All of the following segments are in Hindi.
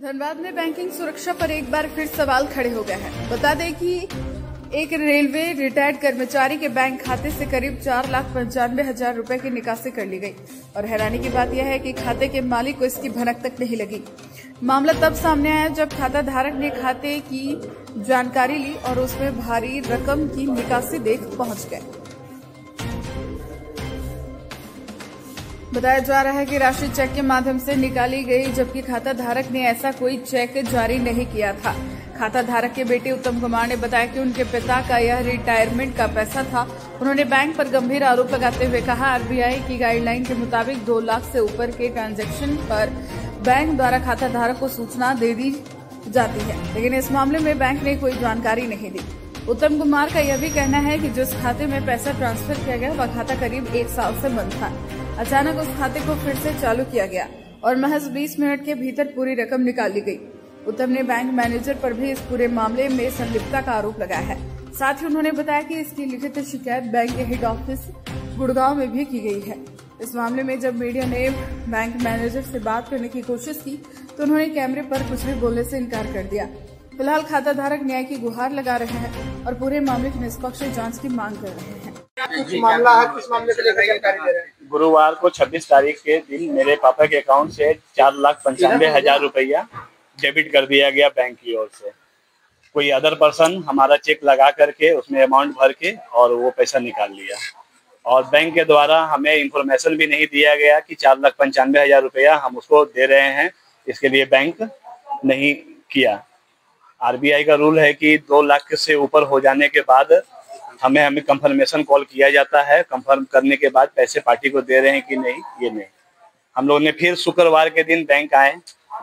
धनबाद में बैंकिंग सुरक्षा पर एक बार फिर सवाल खड़े हो गए हैं। बता दें कि एक रेलवे रिटायर्ड कर्मचारी के बैंक खाते से करीब 4,95,000 रुपए की निकासी कर ली गई और हैरानी की बात यह है कि खाते के मालिक को इसकी भनक तक नहीं लगी। मामला तब सामने आया जब खाता धारक ने खाते की जानकारी ली और उसमें भारी रकम की निकासी देख पहुंच गए। बताया जा रहा है कि राशि चेक के माध्यम से निकाली गई, जबकि खाता धारक ने ऐसा कोई चेक जारी नहीं किया था। खाता धारक के बेटे उत्तम कुमार ने बताया कि उनके पिता का यह रिटायरमेंट का पैसा था। उन्होंने बैंक पर गंभीर आरोप लगाते हुए कहा, आरबीआई की गाइडलाइन के मुताबिक 2 लाख से ऊपर के ट्रांजैक्शन पर बैंक द्वारा खाता धारक को सूचना दे दी जाती है, लेकिन इस मामले में बैंक ने कोई जानकारी नहीं दी। उत्तम कुमार का यह भी कहना है कि जिस खाते में पैसा ट्रांसफर किया गया वह खाता करीब 1 साल से बंद था। अचानक उस खाते को फिर से चालू किया गया और महज 20 मिनट के भीतर पूरी रकम निकाल ली गई। उत्तम ने बैंक मैनेजर पर भी इस पूरे मामले में संलिप्तता का आरोप लगाया है। साथ ही उन्होंने बताया कि इसकी लिखित शिकायत बैंक के हेड ऑफिस गुड़गांव में भी की गई है। इस मामले में जब मीडिया ने बैंक मैनेजर से बात करने की कोशिश की तो उन्होंने कैमरे पर कुछ भी बोलने से इनकार कर दिया। फिलहाल खाता धारक न्याय की गुहार लगा रहे हैं और पूरे मामले की निष्पक्ष जांच की मांग कर रहे हैं। मामला है, किस मामले को लेकर जानकारी दे रहे हैं? गुरुवार को 26 तारीख के दिन मेरे पापा के अकाउंट से 4,95,000 रुपया डेबिट कर दिया गया बैंक की ओर से। कोई अदर पर्सन हमारा चेक लगा करके उसमें अमाउंट भर के और वो पैसा निकाल लिया और बैंक के द्वारा हमें इंफॉर्मेशन भी नहीं दिया गया कि 4,95,000 रुपया हम उसको दे रहे हैं। इसके लिए बैंक नहीं किया। आरबीआई का रूल है कि 2 लाख से ऊपर हो जाने के बाद हमें कंफर्मेशन कॉल किया जाता है। कंफर्म करने के बाद पैसे पार्टी को दे रहे हैं कि नहीं, ये नहीं। हम लोग ने फिर शुक्रवार के दिन बैंक आए,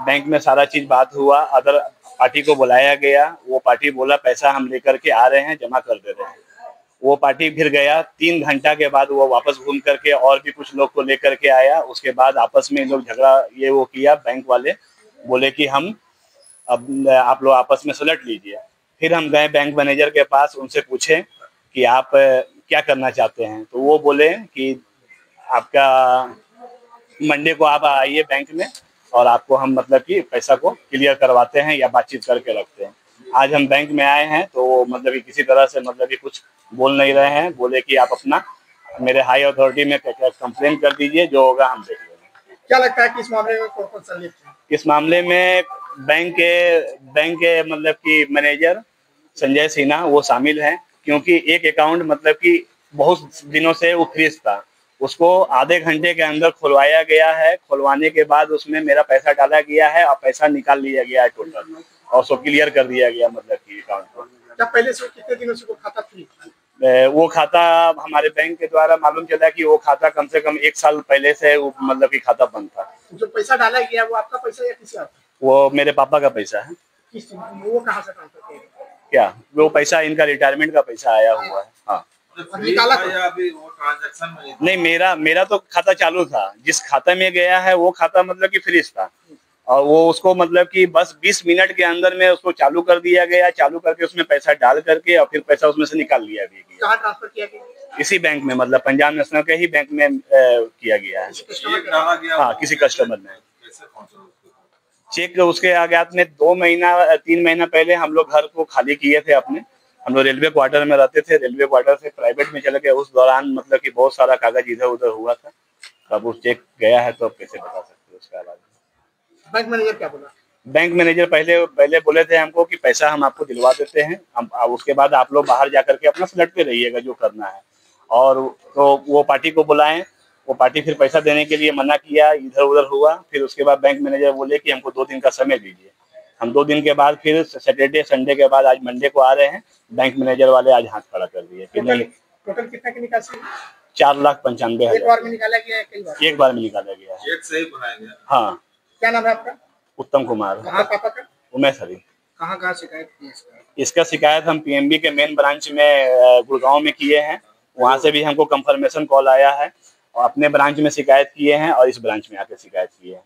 बैंक में सारा चीज बात हुआ, अदर पार्टी को बुलाया गया। वो पार्टी बोला पैसा हम लेकर के आ रहे हैं, जमा कर दे रहे हैं। वो पार्टी फिर गया, 3 घंटा के बाद वो वापस घूम करके और भी कुछ लोग को लेकर के आया। उसके बाद आपस में लोग झगड़ा ये वो किया। बैंक वाले बोले कि हम अब आप लोग आपस में सुलट लीजिए। फिर हम गए बैंक मैनेजर के पास, उनसे पूछे कि आप क्या करना चाहते हैं, तो वो बोले कि आपका मंडे को आप आइए बैंक में और आपको हम मतलब कि पैसा को क्लियर करवाते हैं या बातचीत करके रखते हैं। आज हम बैंक में आए हैं तो वो मतलब कि किसी तरह से मतलब कि कुछ बोल नहीं रहे हैं। बोले कि आप अपना मेरे हाई अथॉरिटी में कंप्लेन कर दीजिए, जो होगा हम देख लेंगे। क्या लगता है कि इस मामले में कौन संलिप्त है? इस मामले में बैंक के मतलब कि मैनेजर संजय सिन्हा वो शामिल हैं, क्योंकि एक अकाउंट मतलब कि बहुत दिनों से वो फ्रीज था, उसको आधे घंटे के अंदर खुलवाया गया है। खुलवाने के बाद उसमें मेरा पैसा डाला गया है और पैसा निकाल लिया गया है टोटल, और उसको क्लियर कर दिया गया मतलब कि अकाउंट को। क्या पहले से कितने दिनों से वो खाता फ्री था? वो खाता हमारे बैंक के द्वारा मालूम चला कि वो खाता कम से कम 1 साल पहले से मतलब कि खाता बंद था। जो पैसा डाला गया वो आपका पैसा या किसी और? वो मेरे पापा का पैसा है। वो कहाँ से ट्रांसफर किया? क्या वो पैसा इनका रिटायरमेंट का पैसा आया हुआ है। हाँ, निकाला अभी वो ट्रांजैक्शन में नहीं, मेरा तो खाता चालू था। जिस खाता में गया है वो खाता मतलब कि फ्रीज था और वो उसको मतलब कि बस 20 मिनट के अंदर में उसको चालू कर दिया गया। चालू करके उसमें पैसा डाल करके और फिर पैसा उसमें से निकाल लिया भी गया। कहाँ ट्रांसफर किया गया? इसी बैंक में, मतलब पंजाब नेशनल के ही बैंक में किया गया है। हाँ, किसी कस्टमर ने चेक उसके आगात में 3 महीना पहले हम लोग घर को खाली किए थे अपने। हम लोग रेलवे क्वार्टर में रहते थे, रेलवे क्वार्टर से प्राइवेट में चले गए। उस दौरान मतलब कि बहुत सारा कागज इधर उधर हुआ था। अब उस चेक गया है तो अब कैसे बता सकते हैं उसका बाद। बैंक मैनेजर क्या बोला? बैंक मैनेजर पहले बोले थे हमको कि पैसा हम आपको दिलवा देते हैं, हम उसके बाद आप लोग बाहर जा करके अपना सुलटते रहिएगा जो करना है। और तो वो पार्टी को बुलाएं, वो पार्टी फिर पैसा देने के लिए मना किया, इधर उधर हुआ। फिर उसके बाद बैंक मैनेजर बोले कि हमको 2 दिन का समय दीजिए। हम 2 दिन के बाद फिर सैटरडे संडे के बाद आज मंडे को आ रहे हैं। बैंक मैनेजर वाले आज हाथ खड़ा कर दिए। टोटल कितना की निकासी? 4,95,000। एक बार में निकाला गया है? कई बार? एक बार में निकाला गया है। एक से ही बनाया गया। हाँ। क्या नाम है आपका? उत्तम कुमार। कहाँ पापा का? उमेश हरी। कहाँ शिकायत की इसका शिकायत हम पीएनबी के मेन ब्रांच में गुड़गांव में किए हैं। वहाँ से भी हमको कंफर्मेशन कॉल आया है और अपने ब्रांच में शिकायत किए हैं और इस ब्रांच में आके शिकायत किए हैं।